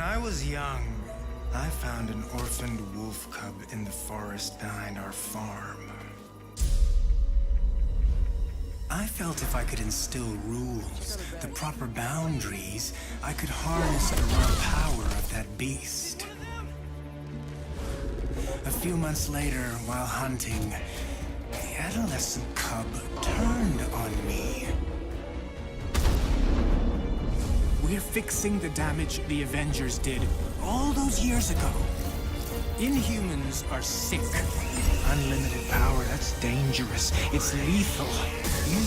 I was young, I found an orphaned wolf cub in the forest behind our farm. I felt if I could instill rules, the proper boundaries, I could harness the raw power of that beast. A few months later, while hunting, the adolescent cub turned on me. We're fixing the damage the Avengers did all those years ago. Inhumans are sick. Unlimited power, that's dangerous. It's lethal. You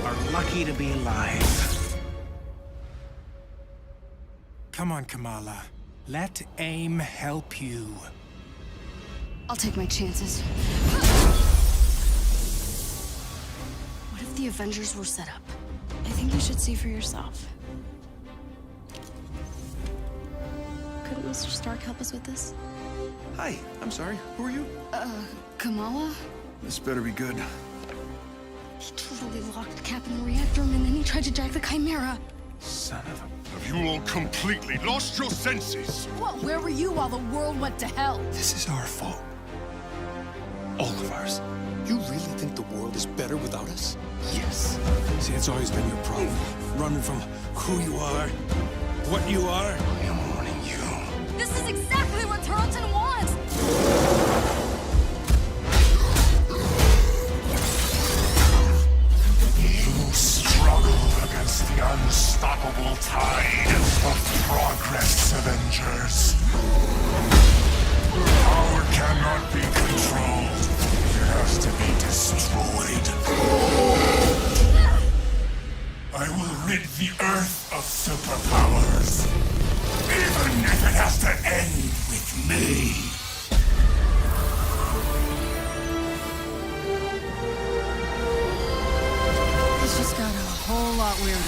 are lucky to be alive. Come on, Kamala. Let AIM help you. I'll take my chances. What if the Avengers were set up? I think you should see for yourself. Couldn't Mr. Stark help us with this? Hi, I'm sorry. Who are you? Kamala? This better be good. He totally locked Cap in the reactor room and then he tried to jack the Chimera. Son of a... Have you all completely lost your senses? What? Where were you while the world went to hell? This is our fault. All of ours. You really think the world is better without us? Yes. See, it's always been your problem. Running from who you are, what you are. I am warning you. This is exactly what Tarleton wants! You struggle against the unstoppable tide of progress, Avengers. Power cannot be controlled. It has to be destroyed. I will rid the Earth of superpowers, even if it has to end with me. This just got a whole lot weirder.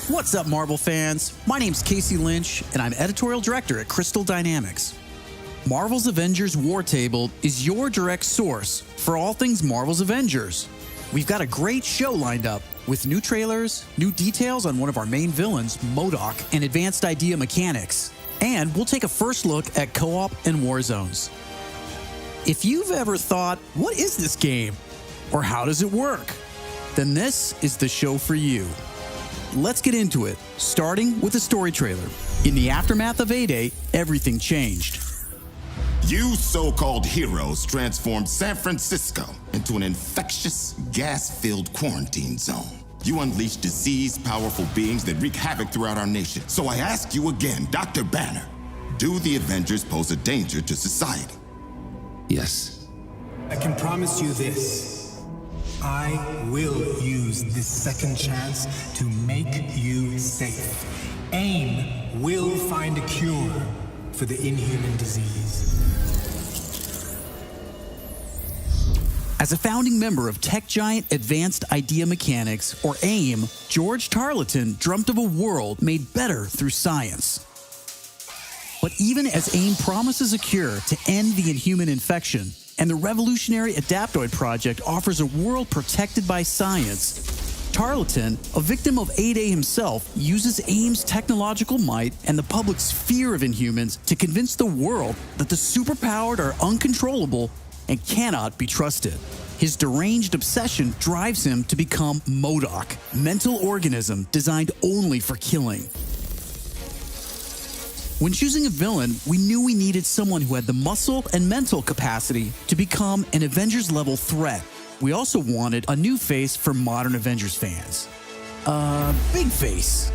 What's up, Marvel fans? My name's Casey Lynch, and I'm editorial director at Crystal Dynamics. Marvel's Avengers War Table is your direct source for all things Marvel's Avengers. We've got a great show lined up with new trailers, new details on one of our main villains, MODOK, and advanced idea mechanics. And we'll take a first look at co-op and war zones. If you've ever thought, what is this game? Or how does it work? Then this is the show for you. Let's get into it, starting with a story trailer. In the aftermath of A-Day, everything changed. You so-called heroes transformed San Francisco into an infectious, gas-filled quarantine zone. You unleashed diseased, powerful beings that wreak havoc throughout our nation. So I ask you again, Dr. Banner, do the Avengers pose a danger to society? Yes. I can promise you this. I will use this second chance to make you safe. AIM will find a cure for the inhuman disease. As a founding member of tech giant Advanced Idea Mechanics, or AIM, George Tarleton dreamt of a world made better through science. But even as AIM promises a cure to end the inhuman infection, and the revolutionary Adaptoid project offers a world protected by science, Tarleton, a victim of A-Day himself, uses AIM's technological might and the public's fear of Inhumans to convince the world that the superpowered are uncontrollable and cannot be trusted. His deranged obsession drives him to become MODOK, mental organism designed only for killing. When choosing a villain, we knew we needed someone who had the muscle and mental capacity to become an Avengers-level threat. We also wanted a new face for modern Avengers fans. Big face.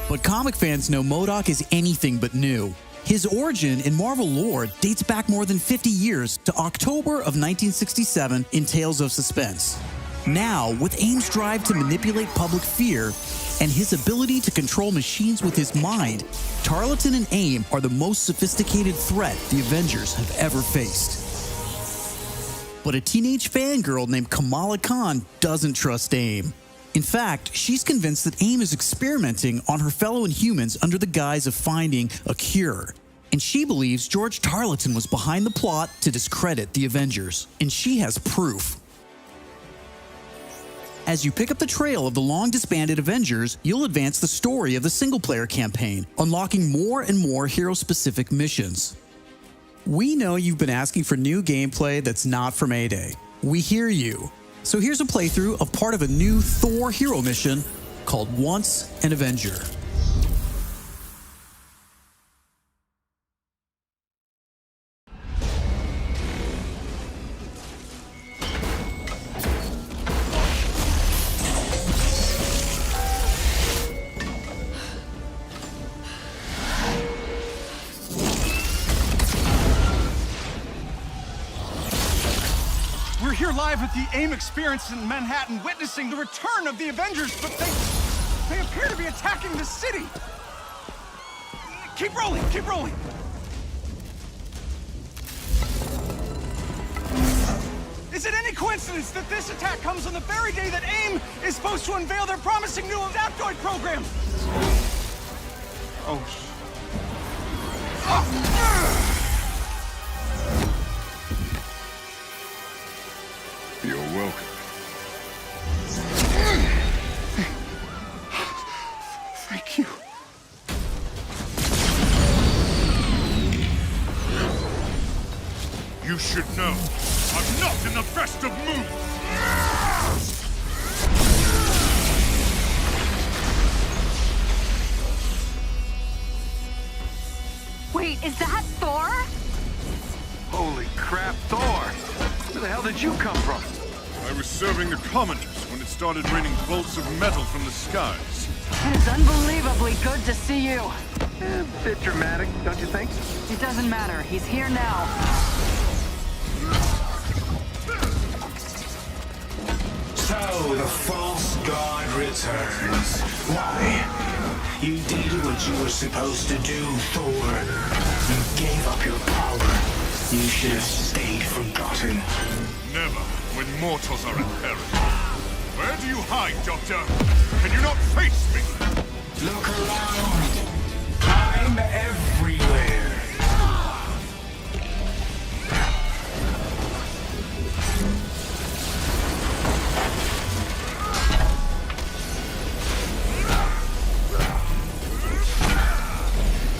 But comic fans know MODOK is anything but new. His origin in Marvel lore dates back more than 50 years to October of 1967 in Tales of Suspense. Now, with AIM's drive to manipulate public fear and his ability to control machines with his mind, Tarleton and AIM are the most sophisticated threat the Avengers have ever faced. But a teenage fangirl named Kamala Khan doesn't trust AIM. In fact, she's convinced that AIM is experimenting on her fellow Inhumans under the guise of finding a cure. And she believes George Tarleton was behind the plot to discredit the Avengers. And she has proof. As you pick up the trail of the long-disbanded Avengers, you'll advance the story of the single-player campaign, unlocking more and more hero-specific missions. We know you've been asking for new gameplay that's not from A-Day. We hear you. So here's a playthrough of part of a new Thor hero mission called Once an Avenger. We're here live at the AIM experience in Manhattan, witnessing the return of the Avengers, but they appear to be attacking the city. Keep rolling, keep rolling. Is it any coincidence that this attack comes on the very day that AIM is supposed to unveil their promising new Adaptoid program? Oh. You're welcome. Thank you. You should know, I'm not in the best of moods! Wait, is that Thor? Holy crap, Thor! Where the hell did you come from? I was serving the commoners when it started raining bolts of metal from the skies. It is unbelievably good to see you. A bit dramatic, don't you think? It doesn't matter. He's here now. So, the false god returns. Why? You did what you were supposed to do, Thor. You gave up your power. You should have stayed forgotten. Never, when mortals are in peril. Where do you hide, Doctor? Can you not face me? Look around. I'm everywhere.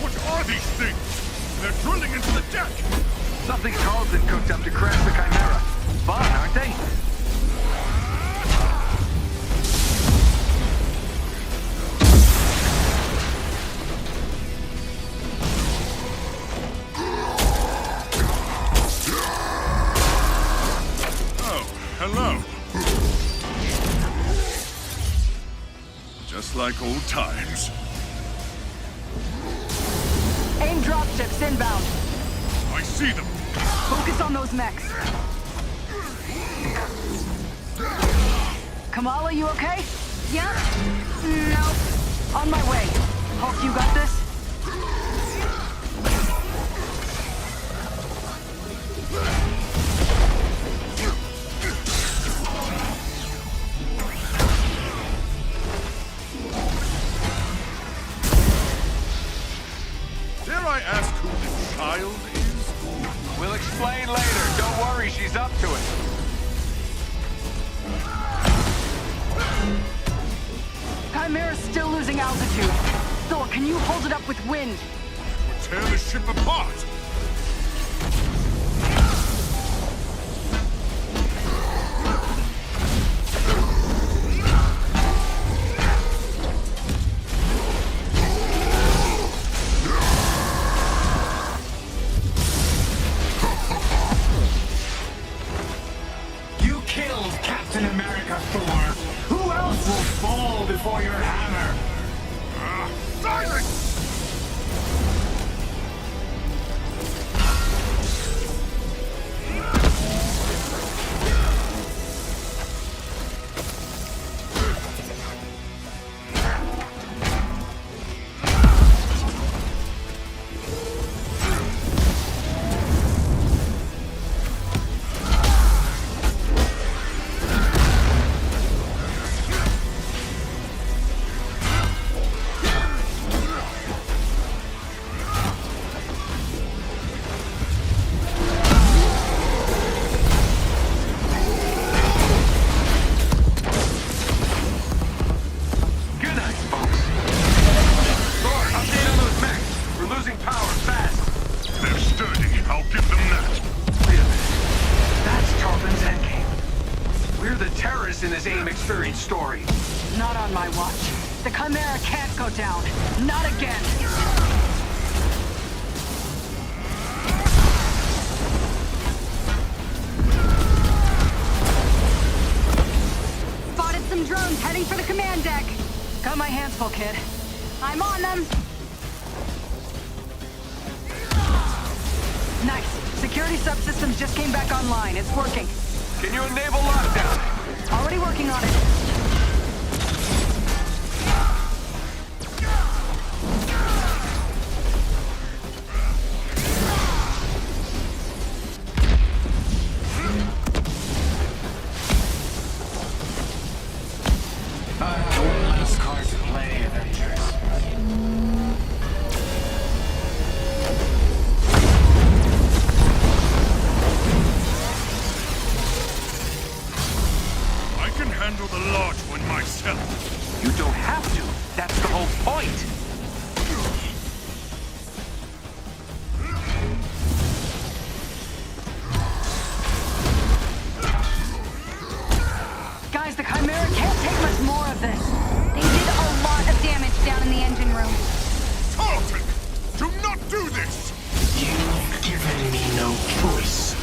What are these things? They're drilling into the deck! Something Carlton cooked up to crash the Chimera. Fun, aren't they? Oh, hello. Just like old times. AIM dropships inbound. I see them. Focus on those mechs. Kamala, you okay? Yeah? No. On my way. Hulk, you got this? Dare I ask who the child is? We'll explain later. Don't worry, she's up to it. Chimera's still losing altitude. Thor, can you hold it up with wind? Would tear the ship apart. You killed Captain America, Thor. Who else will fall before your hammer? Silence! terrorists in this AIM experience story. Not on my watch. The Chimera can't go down. Not again. Spotted some drones heading for the command deck. Got my hands full, kid. I'm on them. Nice. Security subsystems just came back online. It's working. Can you enable lockdown? Already working on it. One last card to play, Avengers. I can handle the large one myself. You don't have to. That's the whole point. Guys, the Chimera can't take much more of this. They did a lot of damage down in the engine room. Tarleton, do not do this! You've given me no choice.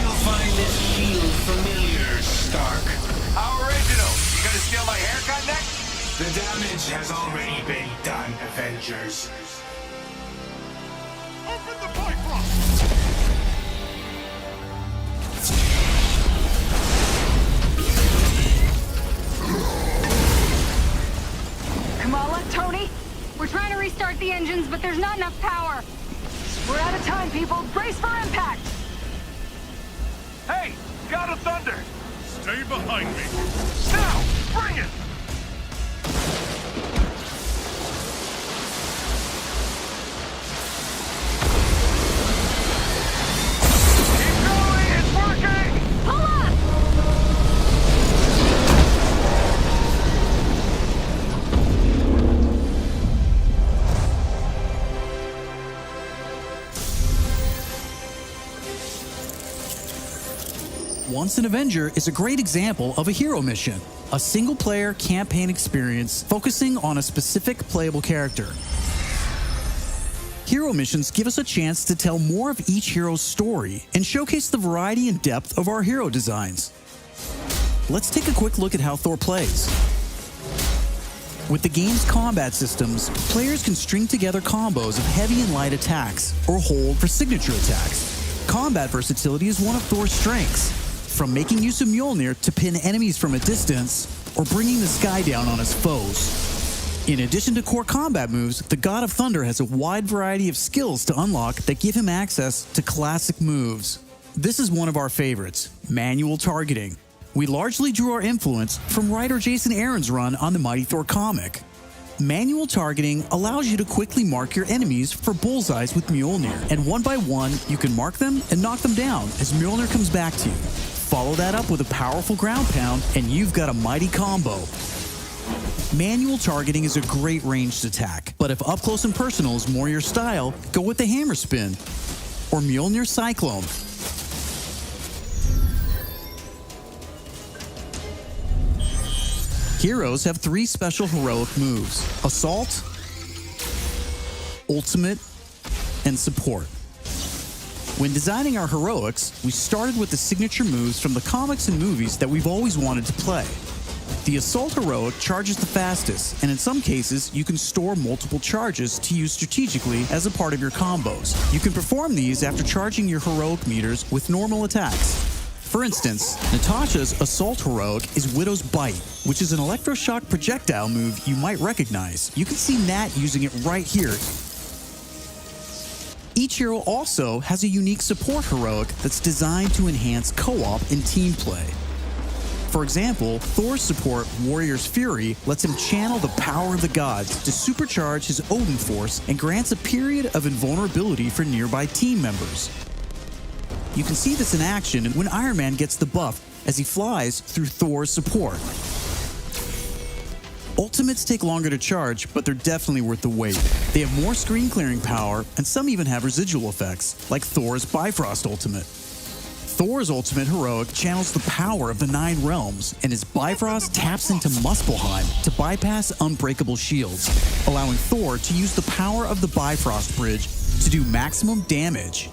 You'll find this shield familiar, Stark. How original. You gonna steal my haircut next? The damage has already been done, Avengers. Open the Bifrost! Kamala, Tony, we're trying to restart the engines, but there's not enough power. We're out of time, people. Brace for impact. Hey, God of Thunder! Stay behind me. Now, bring it! Keep going, it's working! Pull up! Once an Avenger is a great example of a hero mission, a single-player campaign experience focusing on a specific playable character. Hero missions give us a chance to tell more of each hero's story and showcase the variety and depth of our hero designs. Let's take a quick look at how Thor plays. With the game's combat systems, players can string together combos of heavy and light attacks, or hold for signature attacks. Combat versatility is one of Thor's strengths, from making use of Mjolnir to pin enemies from a distance, or bringing the sky down on his foes. In addition to core combat moves, the God of Thunder has a wide variety of skills to unlock that give him access to classic moves. This is one of our favorites, manual targeting. We largely drew our influence from writer Jason Aaron's run on the Mighty Thor comic. Manual targeting allows you to quickly mark your enemies for bullseyes with Mjolnir, and one by one, you can mark them and knock them down as Mjolnir comes back to you. Follow that up with a powerful ground pound, and you've got a mighty combo. Manual targeting is a great ranged attack, but if up close and personal is more your style, go with the hammer spin or Mjolnir Cyclone. Heroes have 3 special heroic moves: Assault, Ultimate, and Support. When designing our heroics, we started with the signature moves from the comics and movies that we've always wanted to play. The Assault heroic charges the fastest, and in some cases, you can store multiple charges to use strategically as a part of your combos. You can perform these after charging your heroic meters with normal attacks. For instance, Natasha's Assault heroic is Widow's Bite, which is an electroshock projectile move you might recognize. You can see Nat using it right here. Each hero also has a unique support heroic that's designed to enhance co-op and team play. For example, Thor's support, Warrior's Fury, lets him channel the power of the gods to supercharge his Odin force and grants a period of invulnerability for nearby team members. You can see this in action when Iron Man gets the buff as he flies through Thor's support. Ultimates take longer to charge, but they're definitely worth the wait. They have more screen clearing power, and some even have residual effects, like Thor's Bifrost Ultimate. Thor's Ultimate Heroic channels the power of the 9 realms, and his Bifrost taps into Muspelheim to bypass unbreakable shields, allowing Thor to use the power of the Bifrost Bridge to do maximum damage.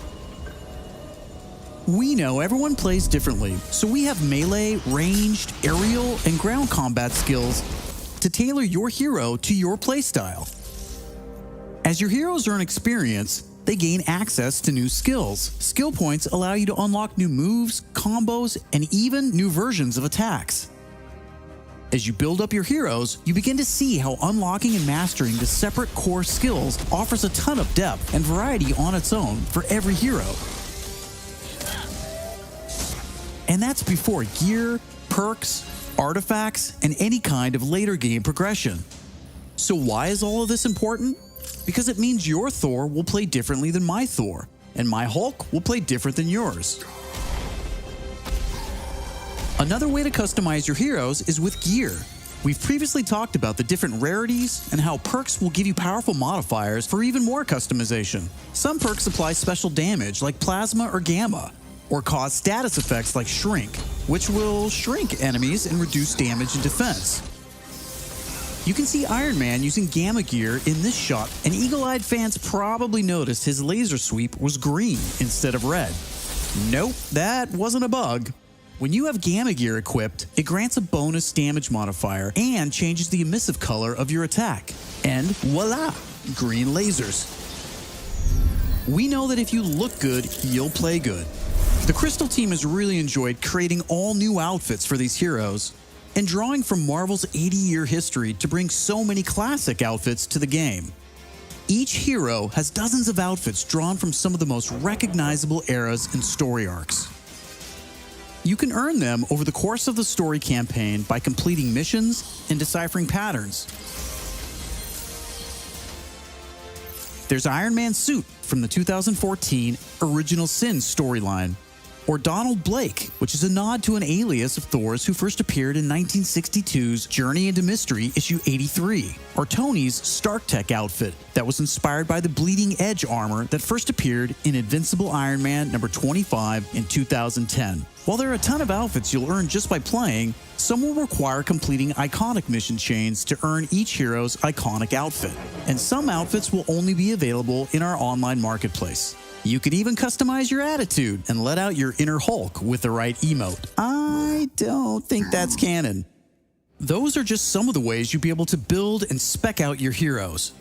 We know everyone plays differently, so we have melee, ranged, aerial, and ground combat skills to tailor your hero to your playstyle. As your heroes earn experience, they gain access to new skills. Skill points allow you to unlock new moves, combos, and even new versions of attacks. As you build up your heroes, you begin to see how unlocking and mastering the separate core skills offers a ton of depth and variety on its own for every hero. And that's before gear, perks, artifacts, and any kind of later game progression. So why is all of this important? Because it means your Thor will play differently than my Thor, and my Hulk will play different than yours. Another way to customize your heroes is with gear. We've previously talked about the different rarities and how perks will give you powerful modifiers for even more customization. Some perks apply special damage like plasma or gamma, or cause status effects like shrink, which will shrink enemies and reduce damage and defense. You can see Iron Man using gamma gear in this shot, and eagle-eyed fans probably noticed his laser sweep was green instead of red. Nope, that wasn't a bug. When you have gamma gear equipped, it grants a bonus damage modifier and changes the emissive color of your attack. And voila, green lasers. We know that if you look good, you'll play good. The Crystal team has really enjoyed creating all new outfits for these heroes and drawing from Marvel's 80-year history to bring so many classic outfits to the game. Each hero has dozens of outfits drawn from some of the most recognizable eras and story arcs. You can earn them over the course of the story campaign by completing missions and deciphering patterns. There's Iron Man's suit from the 2014 Original Sin storyline, or Donald Blake, which is a nod to an alias of Thor's who first appeared in 1962's Journey into Mystery issue 83, or Tony's Stark Tech outfit that was inspired by the Bleeding Edge armor that first appeared in Invincible Iron Man number 25 in 2010. While there are a ton of outfits you'll earn just by playing, some will require completing iconic mission chains to earn each hero's iconic outfit, and some outfits will only be available in our online marketplace. You could even customize your attitude and let out your inner Hulk with the right emote. I don't think that's canon. Those are just some of the ways you'll be able to build and spec out your heroes.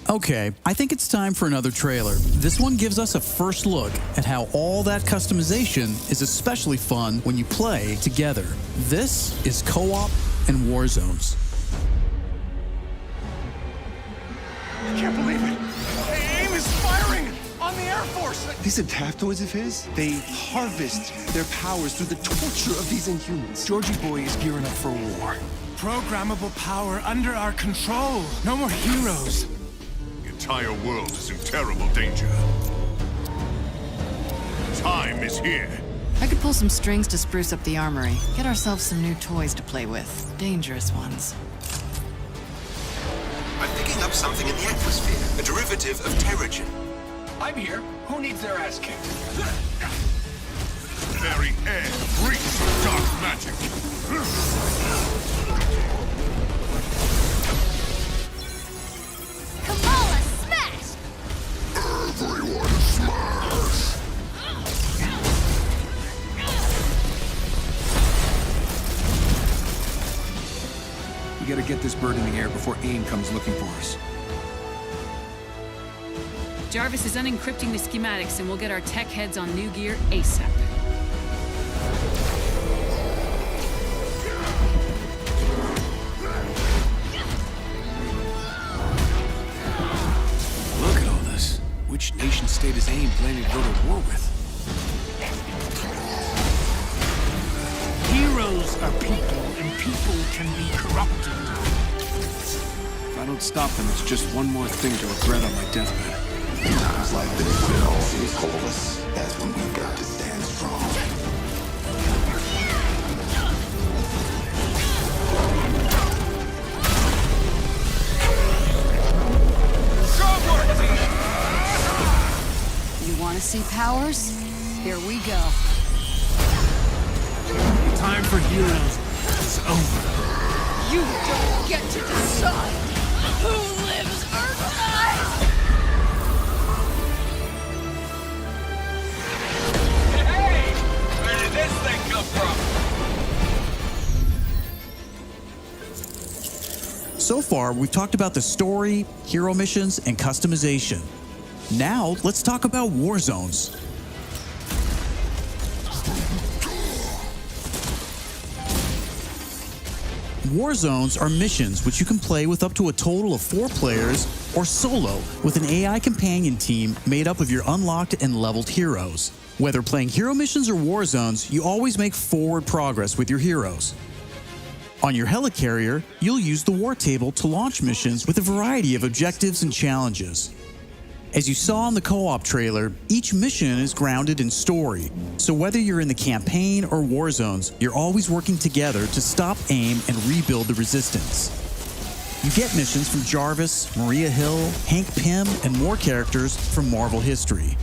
Okay, I think it's time for another trailer. This one gives us a first look at how all that customization is especially fun when you play together. This is Co-op and War Zones. I can't believe it! AIM is firing on the Air Force! These adaptoids of his, they harvest their powers through the torture of these Inhumans. Georgie Boy is gearing up for war. Programmable power under our control. No more heroes. The entire world is in terrible danger. Time is here. I could pull some strings to spruce up the armory. Get ourselves some new toys to play with. Dangerous ones. I'm picking up something in the atmosphere. A derivative of Terrigen. I'm here. Who needs their ass kicked? The very air breathes of dark magic. Kamala, smash! Everyone smash! We gotta get this bird in the air before AIM comes looking for us. Jarvis is unencrypting the schematics and we'll get our tech heads on new gear ASAP. Look at all this. Which nation state is AIM planning to go to war with? Heroes are people, and people can be corrupted. If I don't stop them, it's just one more thing to regret on my deathbed. Times like this, when all seems hopeless, that's when we've got to stand strong. see powers? Here we go. Time for heroes is over. You don't get to decide who lives or dies! Hey! Where did this thing come from? So far, we've talked about the story, hero missions, and customization. Now, let's talk about war zones. War zones are missions which you can play with up to a total of 4 players or solo with an AI companion team made up of your unlocked and leveled heroes. Whether playing hero missions or war zones, you always make forward progress with your heroes. On your helicarrier, you'll use the war table to launch missions with a variety of objectives and challenges. As you saw in the co-op trailer, each mission is grounded in story, so whether you're in the campaign or war zones, you're always working together to stop AIM and rebuild the resistance. You get missions from Jarvis, Maria Hill, Hank Pym, and more characters from Marvel history.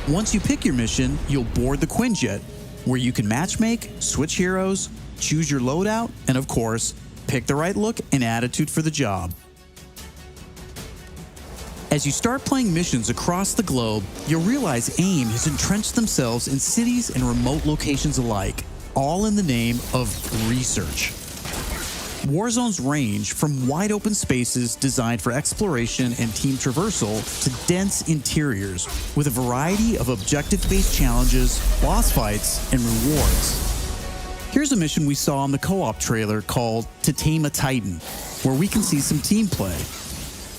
Once you pick your mission, you'll board the Quinjet, where you can matchmake, switch heroes, choose your loadout, and of course, pick the right look and attitude for the job. As you start playing missions across the globe, you'll realize AIM has entrenched themselves in cities and remote locations alike, all in the name of research. War zones range from wide open spaces designed for exploration and team traversal to dense interiors with a variety of objective-based challenges, boss fights, and rewards. Here's a mission we saw in the co-op trailer called To Tame a Titan, where we can see some team play.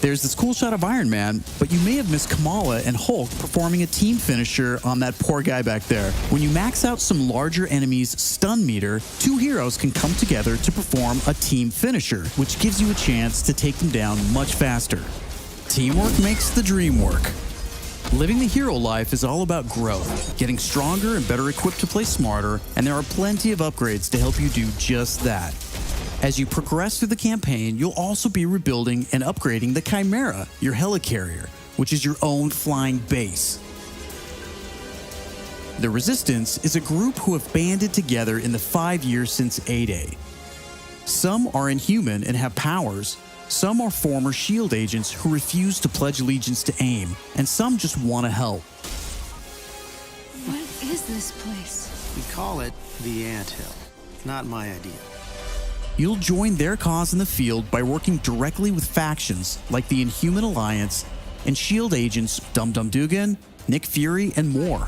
There's this cool shot of Iron Man, but you may have missed Kamala and Hulk performing a team finisher on that poor guy back there. When you max out some larger enemies' stun meter, 2 heroes can come together to perform a team finisher, which gives you a chance to take them down much faster. Teamwork makes the dream work. Living the hero life is all about growth, getting stronger and better equipped to play smarter, and there are plenty of upgrades to help you do just that. As you progress through the campaign, you'll also be rebuilding and upgrading the Chimera, your helicarrier, which is your own flying base. The Resistance is a group who have banded together in the 5 years since A-Day. Some are inhuman and have powers, some are former SHIELD agents who refuse to pledge allegiance to AIM, and some just want to help. What is this place? We call it the Anthill. Not my idea. You'll join their cause in the field by working directly with factions like the Inhuman Alliance and SHIELD agents Dum Dum Dugan, Nick Fury, and more.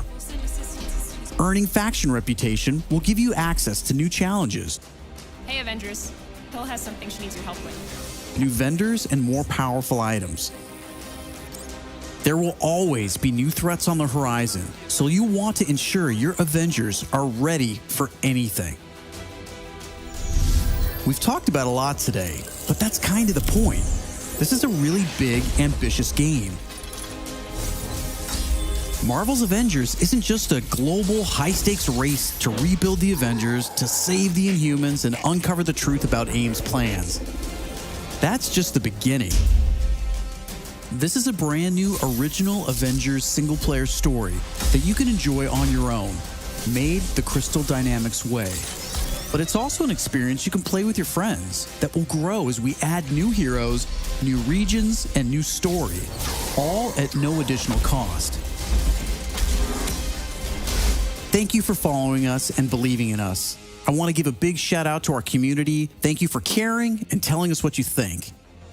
Earning faction reputation will give you access to new challenges, Hey, Avengers. Hill has something she needs your help with. new vendors, and more powerful items. There will always be new threats on the horizon, so you want to ensure your Avengers are ready for anything. We've talked about a lot today, but that's kind of the point. This is a really big, ambitious game. Marvel's Avengers isn't just a global, high-stakes race to rebuild the Avengers, to save the Inhumans, and uncover the truth about AIM's plans. That's just the beginning. This is a brand new original Avengers single-player story that you can enjoy on your own, made the Crystal Dynamics way. But it's also an experience you can play with your friends that will grow as we add new heroes, new regions, and new story, all at no additional cost. Thank you for following us and believing in us. I want to give a big shout out to our community. Thank you for caring and telling us what you think.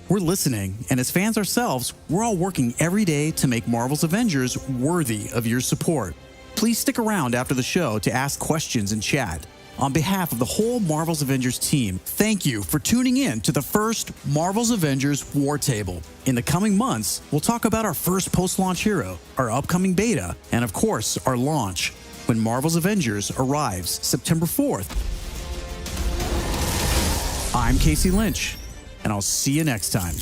We're listening, and as fans ourselves, we're all working every day to make Marvel's Avengers worthy of your support. Please stick around after the show to ask questions and chat. On behalf of the whole Marvel's Avengers team, thank you for tuning in to the first Marvel's Avengers War Table. In the coming months, we'll talk about our first post-launch hero, our upcoming beta, and of course, our launch, when Marvel's Avengers arrives September 4th. I'm Casey Lynch, and I'll see you next time.